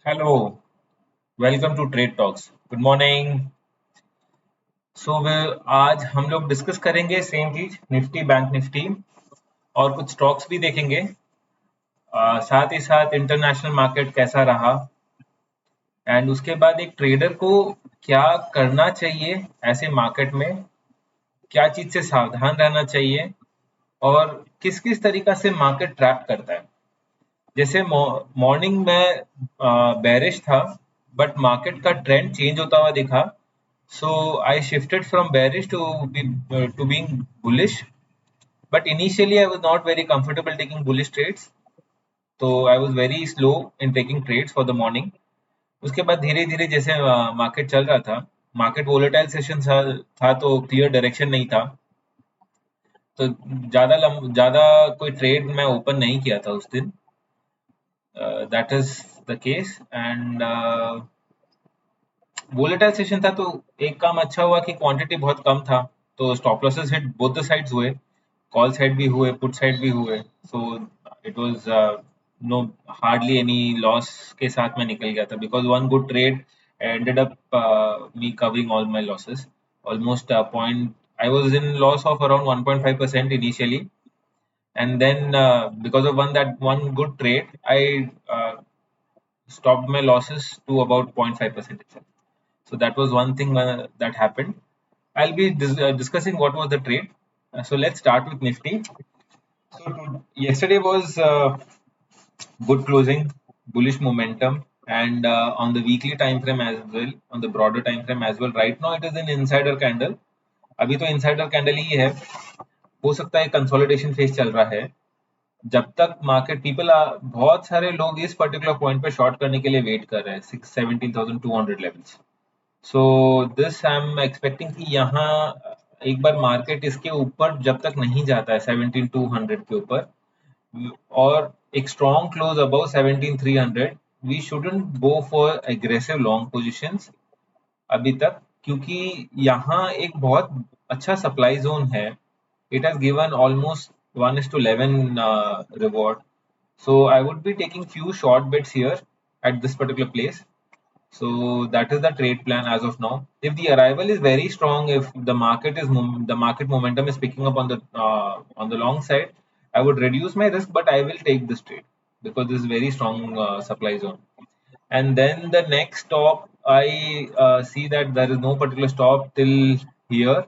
Hello, welcome to trade talks. Good morning. आज हम लोग डिस्कस करेंगे सेम चीज, निफ्टी, बैंक निफ्टी और कुछ स्टॉक्स भी देखेंगे। साथ ही साथ इंटरनेशनल मार्केट कैसा रहा एंड उसके बाद एक ट्रेडर को क्या करना चाहिए ऐसे मार्केट में, क्या चीज से सावधान रहना चाहिए और किस किस तरीका से मार्केट ट्रैप करता है। जैसे मॉर्निंग में बेरिश था, बट मार्केट का ट्रेंड चेंज होता हुआ दिखा। So I shifted from bearish to being bullish, but initially I was not very comfortable taking bullish trades. So I was very slow in taking trades for the morning. उसके बाद धीरे धीरे जैसे market चल रहा था, मार्केट वोलेटाइल सेशन था तो क्लियर डायरेक्शन नहीं था, तो ज्यादा कोई ट्रेड मैं ओपन नहीं किया था उस दिन। That is the case and volatile session था, तो एक काम अच्छा हुआ कि क्वांटिटी बहुत कम था, तो stop losses hit both the sides हुए, कॉल साइड भी हुए, पुट साइड भी हुए। So it was no hardly any loss के साथ मैं निकल गया था, because one good trade ended up me covering all my losses, almost a point. I was in loss of around 1.5% initially, and then because of one good trade, I stopped my losses to about 0.5% itself. So that was one thing that happened. I'll be discussing what was the trade. So let's start with Nifty. So yesterday was good closing, bullish momentum, and on the weekly time frame as well, on the broader time frame as well. Right now it is an insider candle. अभी तो insider candle ही है, हो सकता है consolidation phase चल रहा है। जब तक मार्केट बहुत सारे लोग इस पर्टिकुलर पॉइंट पे शॉर्ट करने के लिए वेट कर रहे हैं, 17,200 levels. So this I am expecting कि यहाँ एक बार मार्केट इसके ऊपर जब तक नहीं जाता है 17,200 के ऊपर, और एक strong close above 17,300, we shouldn't go for aggressive long positions अभी तक, क्योंकि यहाँ एक बहुत अच्छा सप्लाई जोन है। It has given almost 1:11 reward. So I would be taking few short bets here at this particular place. So that is the trade plan as of now. If the arrival is very strong, if the the market momentum is picking up on the long side, I would reduce my risk, but I will take this trade because this is very strong supply zone. And then the next stop, I see that there is no particular stop till here,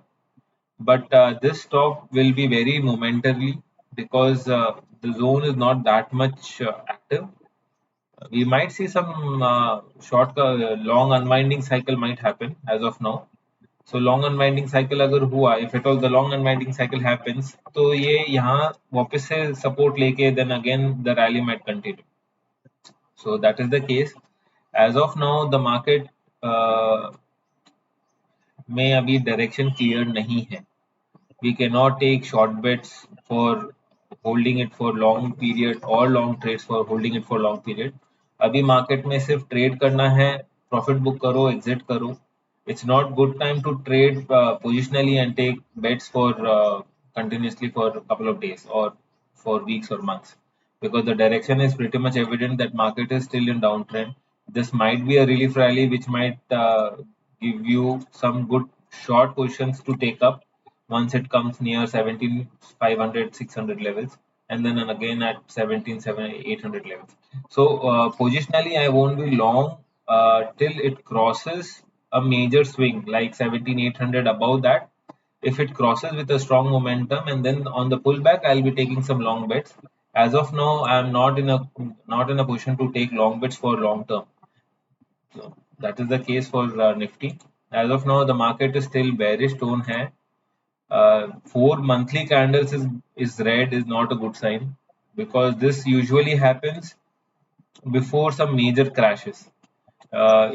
but this stop will be very momentarily because the zone is not that much active. We might see some long unwinding cycle might happen as of now. So long unwinding cycle अगर हुआ, if at all the long unwinding cycle happens, तो ये यहाँ वापस से support लेके then again the rally might continue. So that is the case. As of now, the market में अभी direction clear नहीं है. We cannot take short bets for holding it for long period or long trades for holding it for long period. अभी market में सिर्फ trade करना है, profit book करो, एग्जिट करो. It's not good time to trade positionally and take bets for continuously for a couple of days or for weeks or months, because the direction is pretty much evident that market is still in downtrend. This might be a relief rally which might give you some good short positions to take up once it comes near 17,500, 600 levels, and then again at 17,800 levels. So positionally, I won't be long till it crosses a major swing like 17,800. Above that, if it crosses with a strong momentum, and then on the pullback, I'll be taking some long bets. As of now, I'm not in a position to take long bets for long term. So that is the case for Nifty. As of now, the market is still bearish tone hai. 4 monthly candles is red is not a good sign, because this usually happens before some major crashes.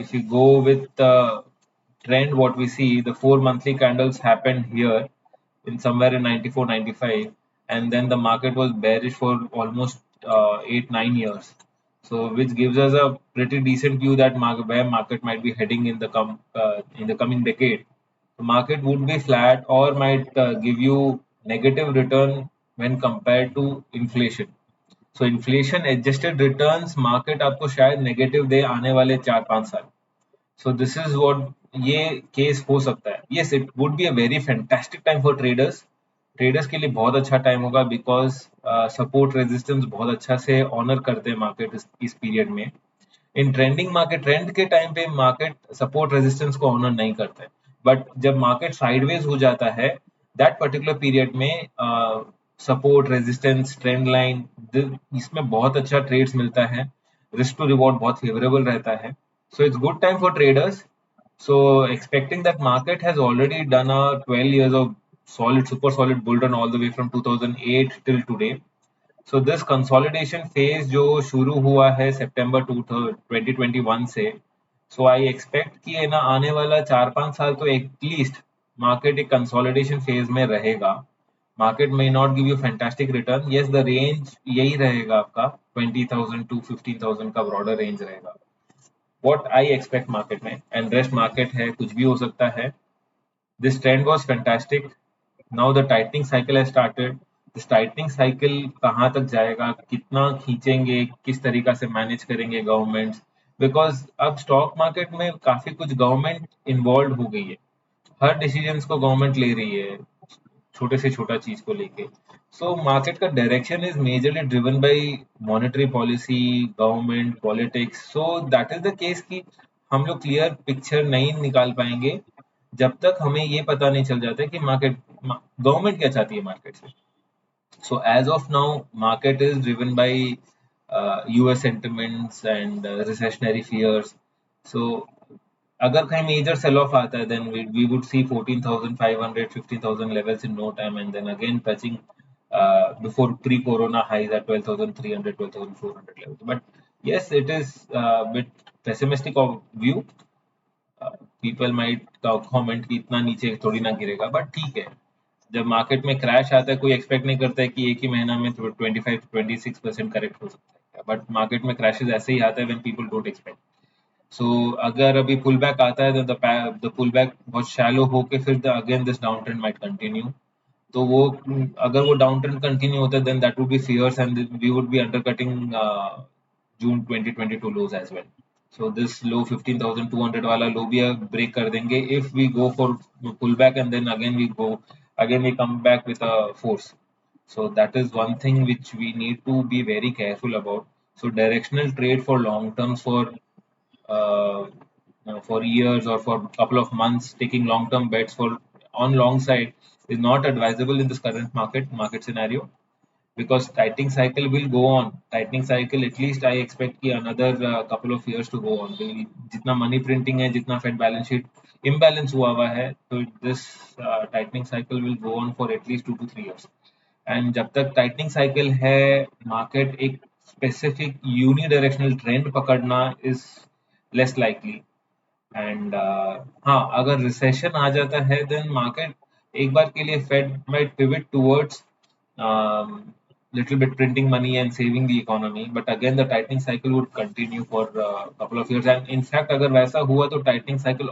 If you go with the trend, what we see, the 4 monthly candles happened here in somewhere in 94, 95, and then the market was bearish for almost 8, 9 years. So, which gives us a pretty decent view that where market might be heading in the coming decade. The market would be flat or might give you negative return when compared to inflation. So inflation adjusted returns market आपको शायद negative दे आने वाले 4-5 साल. So this is what ये case हो सकता है. Yes, it would be a very fantastic time for traders. Traders के लिए बहुत अच्छा टाइम होगा बिकॉज सपोर्ट रेजिस्टेंस बहुत अच्छा से ऑनर करते हैं मार्केट इस पीरियड में. इन ट्रेंडिंग मार्केट ट्रेंड के टाइम पे मार्केट सपोर्ट रेजिस्टेंस को ऑनर नहीं करता है. बट जब मार्केट साइडवेज हो जाता है दैट पर्टिकुलर पीरियड में सपोर्ट रेजिस्टेंस ट्रेंड लाइन इसमें बहुत अच्छा ट्रेड्स मिलता है. रिस्क टू रिवॉर्ड बहुत फेवरेबल रहता है. So it's good time for traders. So expecting that market has already done a 12 years of solid, super solid bull run all the way from 2008 till today. So this consolidation phase जो शुरू हुआ है सितंबर 2021 से, so I expect कि है ना आने वाला 4-5 साल तो एटलीस्ट मार्केट एक कंसोलिडेशन फेज में रहेगा. Market may not give you fantastic return. Yes, the range यही रहेगा आपका 20,000 to 15,000 का ब्रॉडर रेंज रहेगा. What I expect मार्केट में एंड रेस्ट मार्केट है कुछ भी हो सकता है. This trend was fantastic. Now the tightening cycle has started. This tightening cycle कहाँ तक जाएगा, कितना खींचेंगे, किस तरीका से मैनेज करेंगे गवर्नमेंट्स, बिकॉज अब स्टॉक मार्केट में काफी कुछ गवर्नमेंट इन्वॉल्व हो गई है. हर डिसीजंस को गवर्नमेंट ले रही है छोटे से छोटा चीज को लेके. सो मार्केट का direction is majorly driven by monetary policy, government politics. So that is the case कि हम लोग क्लियर पिक्चर नहीं निकाल पाएंगे जब तक हमें ये पता नहीं चल जाता है कि मार्केट गवर्नमेंट क्या चाहती है मार्केट से. So as of now, market is driven by US sentiments and recessionary fears. So अगर कहीं मेजर सेल ऑफ आता है then we would see 14,500 15,000 levels in no time and then again touching before pre-corona highs at 12,300 12,400 levels. But yes, it is a bit pessimistic of view. People might comment कि इतना नीचे थोड़ी ना गिरेगा, but ठीक है. जब मार्केट में क्रैश आता है कोई एक्सपेक्ट नहीं करता है कि एक ही महीना में 25-26% करेक्ट हो सकता है. बट मार्केट में क्रैशेस ऐसे ही आता है when people don't expect. So अगर अभी पुल बैक आता है तो द पुल बैक बहुत शैलो होके फिर again this down trend might continue. तो वो अगर वो डाउन ट्रेंड कंटिन्यू होता है then that would be fierce and we would be undercutting June 2022 lows as well. So this low 15,200 वाला लो भी ब्रेक कर देंगे if we go for pull back and then again we come back with a force. So that is one thing which we need to be very careful about. So directional trade for long terms uh, for years or for couple of months taking long term bets for on long side is not advisable in this current market scenario because tightening cycle will go on. Tightening cycle at least I expect कि another couple of years to go on. जितना money printing है, जितना Fed balance sheet imbalance हुआ है, तो this tightening cycle will go on for at least 2 to 3 years. And जब तक tightening cycle है, market एक specific unidirectional trend पकड़ना is less likely. एंड हाँ, अगर रिसेशन आ जाता है देन मार्केट एक बार के लिए Fed might pivot towards little bit printing money and saving the economy, but again the tightening cycle would continue for couple of years. And in fact अगर वैसा हुआ तो tightening cycle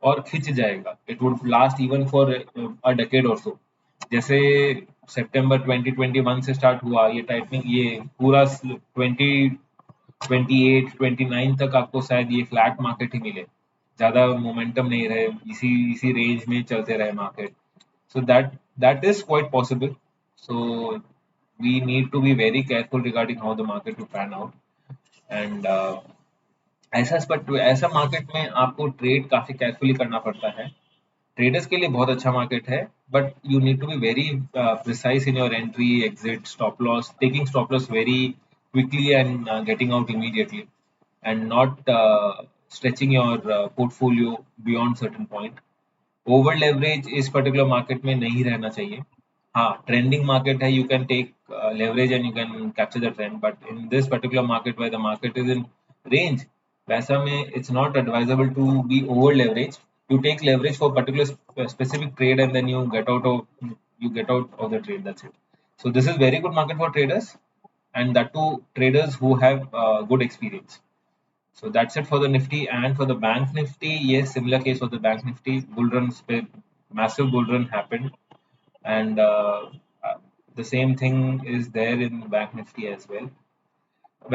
और खिंच जाएगा. It would last even for a decade or so. जैसे सितंबर 2021 से start हुआ ये टाइटनिंग, ये पूरा 28-29 तक आपको शायद ये फ्लैट मार्केट ही मिले, ज्यादा मोमेंटम नहीं रहे, इसी रेंज में चलते रहे market. So that is quite possible. So we need to be very careful regarding how the market to pan out. एंड ऐसा मार्केट में आपको ट्रेड काफी केयरफुली करना पड़ता है. ट्रेडर्स के लिए बहुत अच्छा मार्केट है, but you need to be very precise in your entry exit stop loss, taking stop loss very quickly and getting out immediately and not stretching your portfolio beyond certain point. Over leverage इस particular market में नहीं रहना चाहिए. हाँ, trending market है, you can take leverage and you can capture the trend, but in this particular market where the market is in range, वैसा में it's not advisable to be over leverage. You take leverage for particular specific trade and then you get out of the trade. That's it. So this is very good market for traders, and that too traders who have good experience. So that's it for the Nifty. And for the Bank Nifty, yes, similar case for the Bank Nifty. Bull run, massive bull run happened, and The same thing is there in Bank Nifty as well.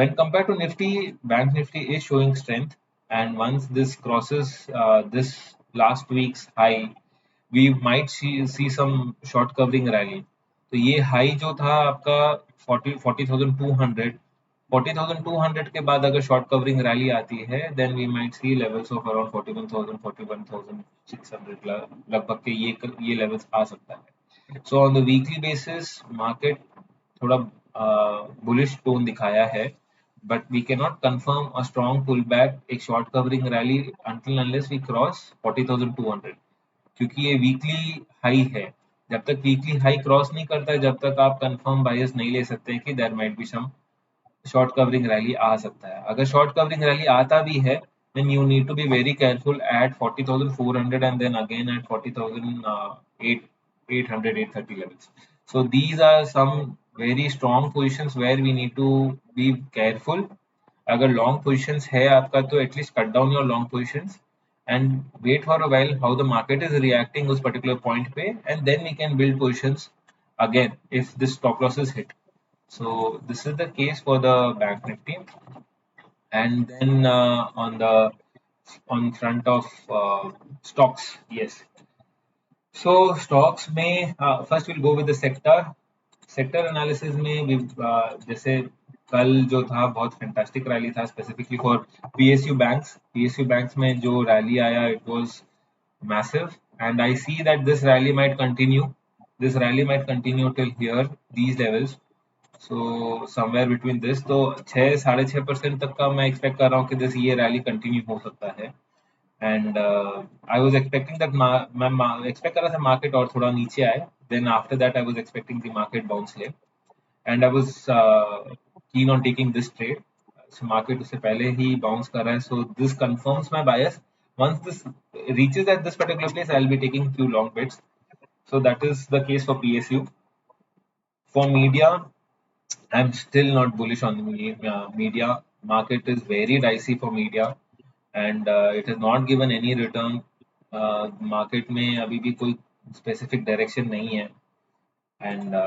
When compared to Nifty, Bank Nifty is showing strength, and once this crosses this last week's high, we might see some short covering rally. तो ये high जो था आपका 40,200 के बाद अगर short covering rally आती है, then we might see levels of around 41,000 41,600 लगभग के ये लेवल्स आ सकता है. So on the weekly basis market थोड़ा बुलिश टोन दिखाया है, but we cannot confirm a strong pullback, एक short covering rally until unless we cross 40,200, क्योंकि ये वीकली हाई है. जब तक वीकली हाई क्रॉस नहीं करता है, जब तक आप कंफर्म बायस नहीं ले सकते कि there might be some short covering rally आ सकता है. अगर शॉर्ट कवरिंग रैली आता भी है, then you need to be very careful at 40,400 and then again at 40,800 830 levels. So these are some very strong positions where we need to be careful. अगर long positions है आपका, तो at least cut down your long positions and wait for a while how the market is reacting उस particular point पे, and then we can build positions again if this stop loss is hit. So this is the case for the Bank Nifty. And then on front of stocks, yes. So stocks में first we'll go with the sector analysis में we जैसे कल जो था बहुत fantastic rally था specifically for PSU banks में जो रैली आया, it was massive, and I see that this rally might continue till here these levels. So somewhere between this, तो 6 साढ़े 6% तक का मैं एक्सपेक्ट कर रहा हूँ कि ये रैली कंटिन्यू हो सकता है. And I was expecting that मैं एक्सपेक्ट कर रहा था मार्केट और थोड़ा नीचे आए. Then after that I was expecting the market bounce ले, and I was keen on taking this trade. So market उससे पहले ही बाउंस कर रहा है, so this confirms my bias. Once this reaches at this particular place, I'll be taking few long bets. So that is the case for PSU. For media, I'm still not bullish on media. Market is very dicey for media, and it has not given any return. Market में अभी भी कोई specific direction नहीं है, and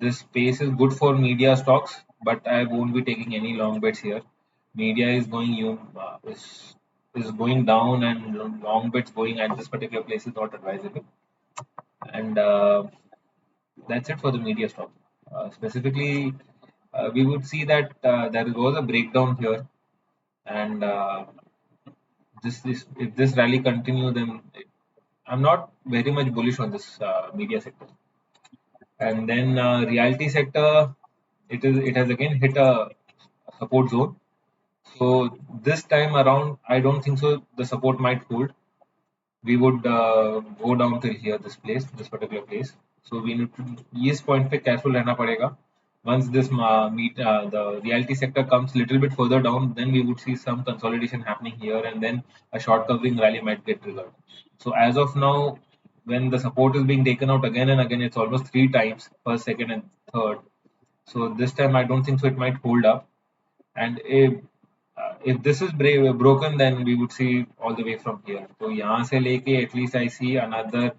this space is good for media stocks, but I won't be taking any long bets here. Media is going down, and long bets going at this particular place is not advisable. And that's it for the media stock. Specifically, we would see that there was a breakdown here, and if this rally continue, then I'm not very much bullish on this media sector. And then realty sector, it has again hit a support zone. So this time around, I don't think so. The support might hold. We would go down till here, this particular place. So we need to इस point पे careful रहना पड़ेगा. Once this the realty sector comes little bit further down, then we would see some consolidation happening here, and then a short covering rally might get triggered. So as of now, when the support is being taken out again and again, it's almost 3 times, first, second, and third. So this time I don't think so. It might hold up, and if this is broken, then we would see all the way from here. So यहाँ से लेके at least I see another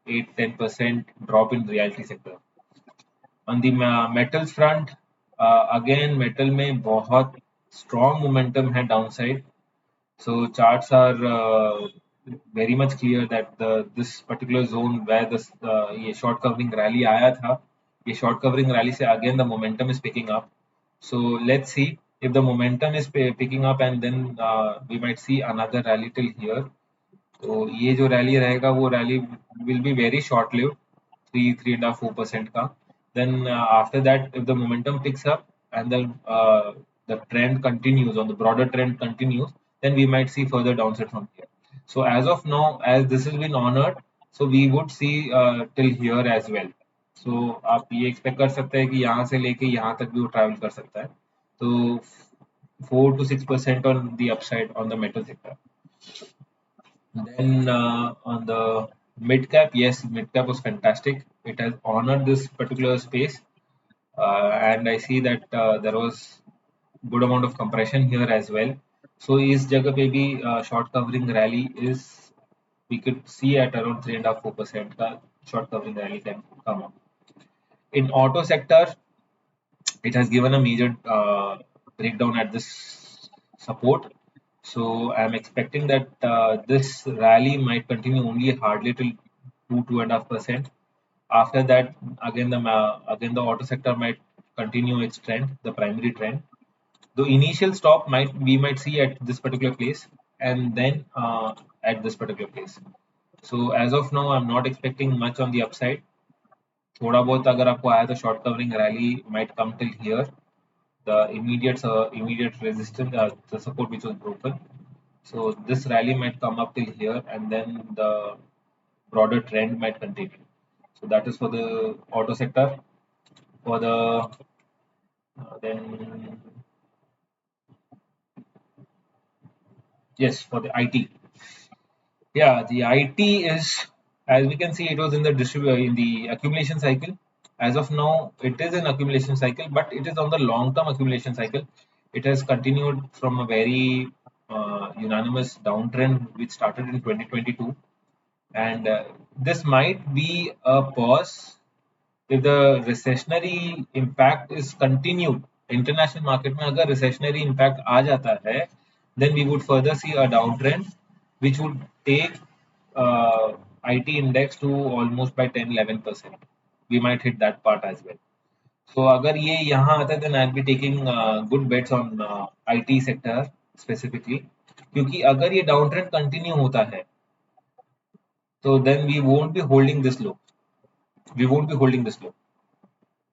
8-10% drop in realty sector. On the metals front, again metal में बहुत strong momentum है downside. So charts are very much clear that this particular zone where this ये short covering rally आया था, ये short covering rally से again the momentum is picking up. So let's see if the momentum is picking up, and then we might see another rally till here. तो ये जो rally रहेगा वो rally will be very short lived, 3.5-4% का. Then after that, if the momentum picks up and the trend continues, or the broader trend continues, then we might see further downside from here. So as of now, as this has been honored, so we would see till here as well. So आप ये expect कर सकते हैं कि यहाँ से लेके यहाँ तक भी वो travel कर सकता है. तो 4-6% on the upside on the metal sector. Then on the mid cap, yes, mid cap was fantastic. It has honored this particular space, and I see that there was good amount of compression here as well. So इस जगह पे भी short covering rally is, we could see at around 3.5-4% का short covering rally can come up. In auto sector, it has given a major breakdown at this support. So I'm expecting that this rally might continue only hardly till 2.5%. After that, again the auto sector might continue its trend, the primary trend. The initial stop we might see at this particular place, and then at this particular place. So as of now, I'm not expecting much on the upside. थोड़ा बहुत अगर आपको आया तो short covering rally might come till here. The immediate resistance, the support which was broken. So this rally might come up till here, and then the broader trend might continue. So that is for the auto sector. For the then yes, for the IT. Yeah, the IT is, as we can see, it was in the in the accumulation cycle. As of now, it is an accumulation cycle, but it is on the long-term accumulation cycle. It has continued from a very unanimous downtrend which started in 2022, and this might be a pause if the recessionary impact is continued. International market में अगर recessionary impact आ जाता है, then we would further see a downtrend which would take IT index to almost by 10-11%. We might hit that part as well. So अगर ये यहाँ आता है, then I'll be taking good bets on IT sector specifically, क्योंकि अगर ये downtrend continue होता है, so then we won't be holding this low. We won't be holding this low.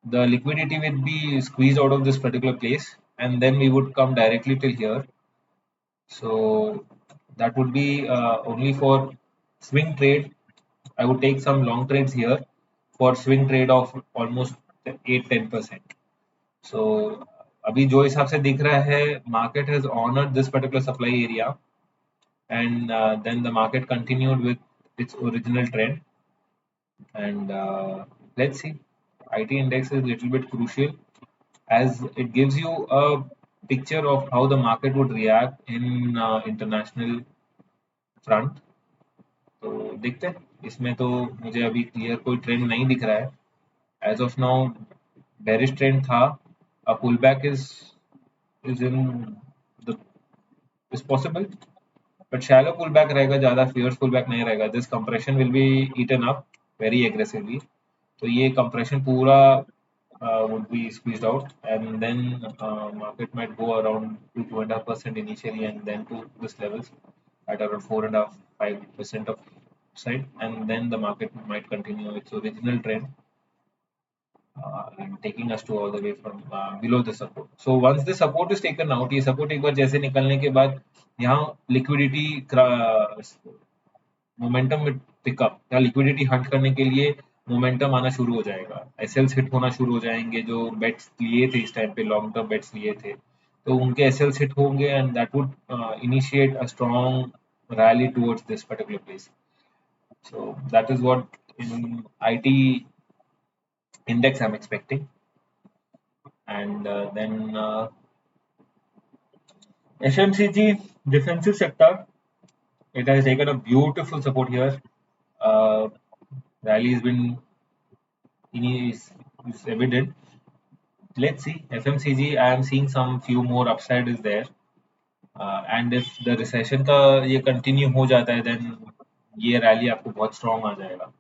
The liquidity will be squeezed out of this particular place, and then we would come directly till here. So that would be only for swing trade. I would take some long trades here for swing trade of almost 8-10%. So अभी जो हिसाब से दिख रहा है, market has honored this particular supply area, and then the market continued with its original trend. And let's see, IT index is a little bit crucial as it gives you a picture of how the market would react in international front. तो देखते हैं, इसमें तो मुझे अभी clear कोई trend नहीं दिख रहा है. As of now bearish trend था, a pull back is in the is possible, but shallow pull back रहेगा, ज़्यादा फियर्स पुल बैक नहीं रहेगा. This compression will be eaten up very aggressively. तो ये कंप्रेशन पूरा would be squeezed out, and then market might go around to 2.5% initially, and then to this levels at around 4.5-5% of side, and then the market might continue its original trend and taking us to all the way from below the support. So once the support is taken out, ये support एक बार जैसे निकलने के बाद यहाँ liquidity momentum में pickup या liquidity Hunt करने के लिए मोमेंटम आना शुरू हो जाएगा. एसएल्स हिट होना शुरू हो जाएंगे, जो बेट्स लिए थे इस टाइम पे, लॉन्ग टर्म बेट्स लिए थे, तो उनके एसएल्स हिट होंगे, and that would initiate a strong rally towards this particular place. So that is what in IT index I'm expecting. And then FMCG defensive sector, it has taken a beautiful support here. Rally has been is evident. Let's see, FMCG, I am seeing some few more upside is there. And if the recession का ये continue हो जाता है, then ये rally आपको बहुत strong आ जाएगा.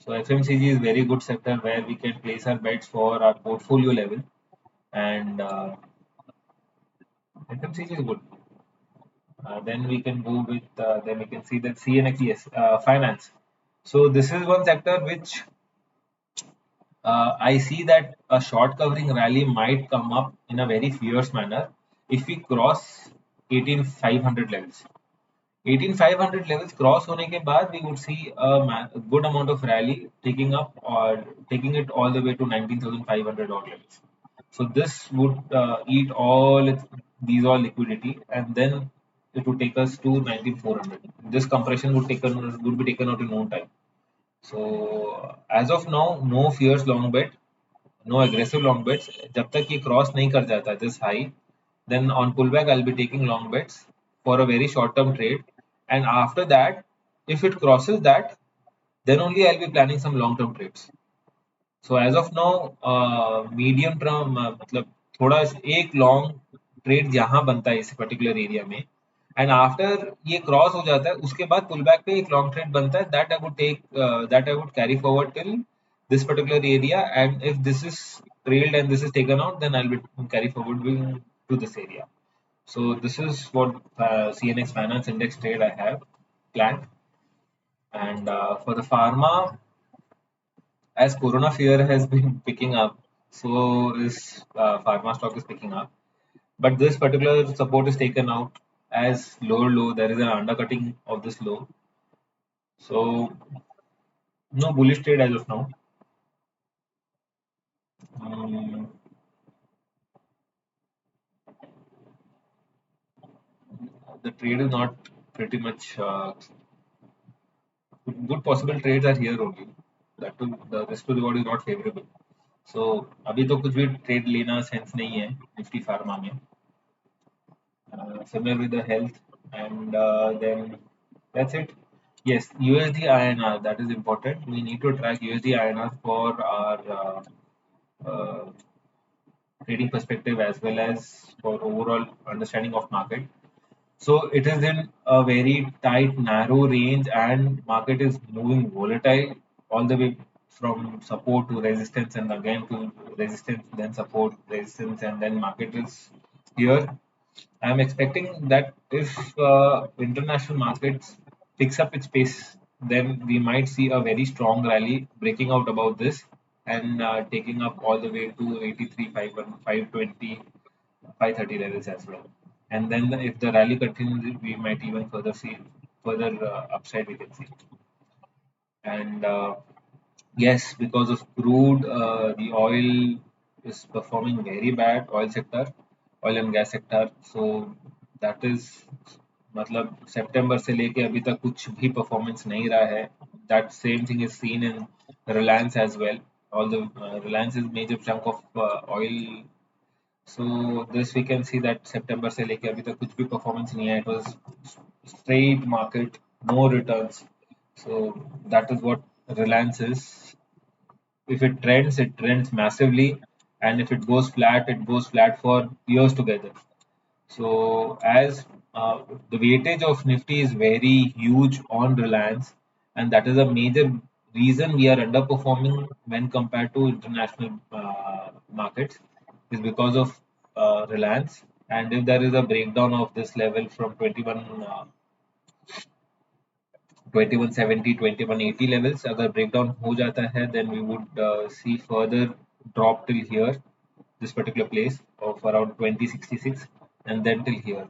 So FMCG is very good sector where we can place our bets for our portfolio level, and FMCG is good. Then we can go with then we can see that CNXES finance. So this is one sector which I see that a short covering rally might come up in a very fierce manner if we cross 18,500 levels. 18,500 levels cross होने के बाद we would see a good amount of rally taking up or taking it all the way to 19,500 odd levels. So this would eat these all liquidity, and then it would take us to 19,400. This compression would be taken out in no time. So as of now, no fierce long bet, no aggressive long bets. जब तक ये cross नहीं कर जाता this high, then on pullback I'll be taking long bets for a very short term trade, and after that, if it crosses that, then only I'll be planning some long term trades. So as of now medium term मतलब थोड़ा एक long trade जहां बनता है इस particular area में and after ये cross हो जाता है उसके बाद पुल बैक पे एक लॉन्ग ट्रेड बनता है that I would carry forward till this particular area, and if this is trailed and this is taken out, then I'll be carry forward to this area. So this is what CNX Finance Index trade I have planned. And for the pharma, as Corona fear has been picking up, so is pharma stock is picking up. But this particular support is taken out as lower low. There is an undercutting of this low. So no bullish trade as of now. Um, the trade is not pretty much good. Possible trades are here only. That too, the risk to reward is not favorable. So अभी तो कुछ भी trade लेना sense नहीं है Nifty pharma में. Similar with the health, and then that's it. Yes, USD INR, that is important. We need to track USD INR for our uh, trading perspective as well as for overall understanding of market. So it is in a very tight, narrow range, and market is moving volatile all the way from support to resistance, and again to resistance, then support, resistance, and then market is here. I'm expecting that if international markets picks up its pace, then we might see a very strong rally breaking out above this and taking up all the way to 83, 520, 530 levels as well. And then if the rally continues, we might even further see further upside we can see. And yes, because of crude, the oil is performing very bad, oil sector, oil and gas sector. So that is मतलब सितंबर से लेके अभी तक कुछ भी performance नहीं रहा है. That same thing is seen in Reliance as well. Although Reliance is major chunk of oil, so this we can see that September से लेके अभी तक कुछ भी performance नहीं है. It was straight market, no returns. So that is what Reliance is. If it trends massively, and if it goes flat for years together. So as the weightage of Nifty is very huge on Reliance, and that is a major reason we are underperforming when compared to international markets, is because of Reliance. And if there is a breakdown of this level from 2170 2180 levels, अगर breakdown हो जाता है, then we would see further drop till here, this particular place of around 2066, and then till here.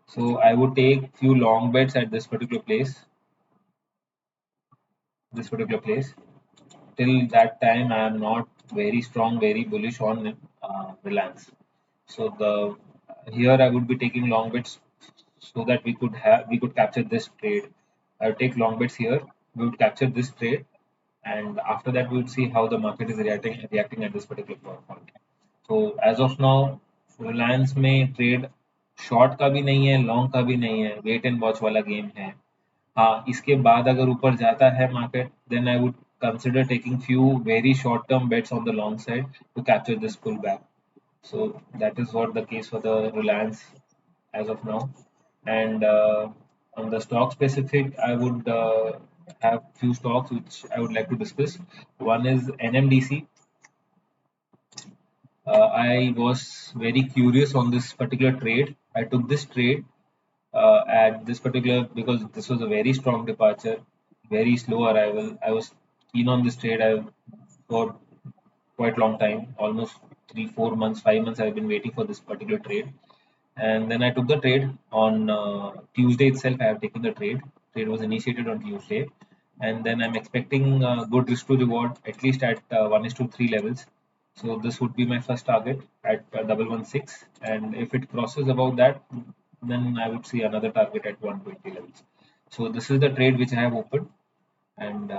So I would take few long bets at this particular place. Till that time, I am not very strong, very bullish on Reliance. So the here I would be taking long bets so that we could capture this trade. I would take long bets here. We would capture this trade, and after that we would see how the market is reacting at this particular point. So as of now, Reliance में trade short का भी नहीं है, long का भी नहीं है, wait and watch वाला game है. हाँ, इसके बाद अगर ऊपर जाता है market, then I would consider taking few very short term bets on the long side to capture this pullback. So that is what the case for the Reliance as of now. And on the stock specific, I would have few stocks which I would like to discuss. One is NMDC. I was very curious on this particular trade. I took this trade at this particular because this was a very strong departure, very slow arrival. I was keen on this trade for quite long time, almost 3, 4 months, 5 months. I've been waiting for this particular trade, and then I took the trade on Tuesday itself. I have taken the trade. Trade was initiated on Tuesday, and then I'm expecting good risk to reward at least at 1:3 levels. So this would be my first target at 116, and if it crosses above that, then I would see another target at 120 levels. So this is the trade which I have opened and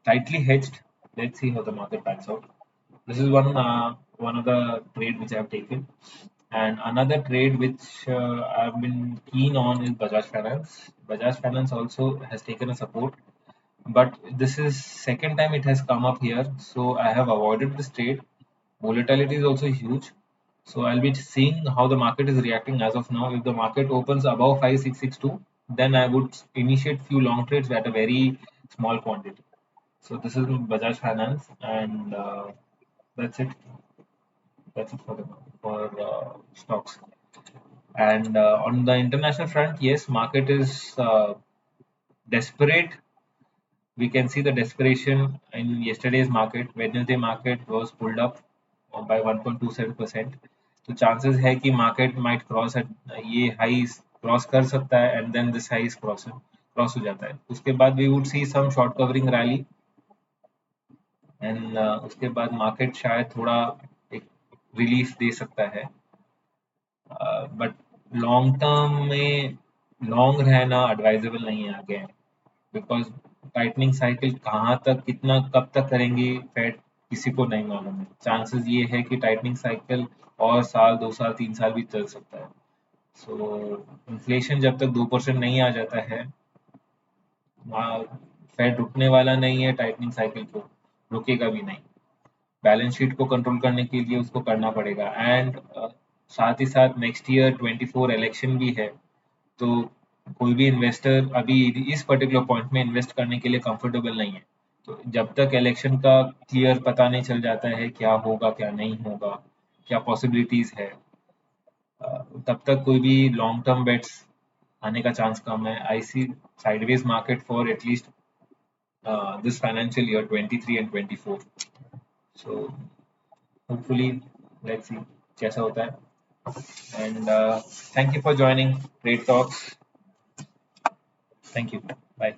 tightly hedged. Let's see how the market pans out. This is one of the trade which I have taken, and another trade which I've been keen on is Bajaj Finance. Bajaj Finance also has taken a support. but this is second time it has come up here, so I have avoided this trade. Volatility is also huge, so I'll be seeing how the market is reacting as of now. If the market opens above 5662, then I would initiate few long trades at a very small quantity. So this is Bajaj Finance, and that's it. That's it for the stocks. And on the international front, yes, market is desperate. We can see the desperation in yesterday's market. Wednesday market was pulled up by 1.27%. तो chances है कि market might cross at ये highs cross कर सकता है, and then this highs cross हो जाता है. उसके बाद we would see some short covering rally, and उसके बाद market शायद थोड़ा एक रिलीफ दे सकता है. बट लॉन्ग टर्म में लॉन्ग रहना एडवाइजेबल नहीं है आगे, बिकॉज टाइटनिंग साइकिल कहाँ तक कितना कब तक करेंगी फेड किसी को नहीं मालूम है. चांसेस ये है कि टाइटनिंग साइकिल और साल 2 साल 3 साल भी चल सकता है. सो इन्फ्लेशन जब तक 2% नहीं आ जाता है, फेड रुकने वाला नहीं है, टाइटनिंग साइकिल को रुकेगा भी नहीं. बैलेंस शीट को कंट्रोल करने के लिए उसको करना पड़ेगा. एंड साथ ही साथ नेक्स्ट ईयर 24 इलेक्शन भी है, तो कोई भी इन्वेस्टर अभी इस पर्टिकुलर पॉइंट में इन्वेस्ट करने के लिए कंफर्टेबल नहीं है. तो जब तक इलेक्शन का क्लियर पता नहीं चल जाता है क्या होगा क्या नहीं होगा, क्या पॉसिबिलिटीज है, तब तक कोई भी लॉन्ग टर्म बेट्स आने का चांस कम है. I see sideways market for at least this financial year 23 and 24. So hopefully let's see कैसा होता है. And thank you for joining Trade Talks. Thank you. Bye.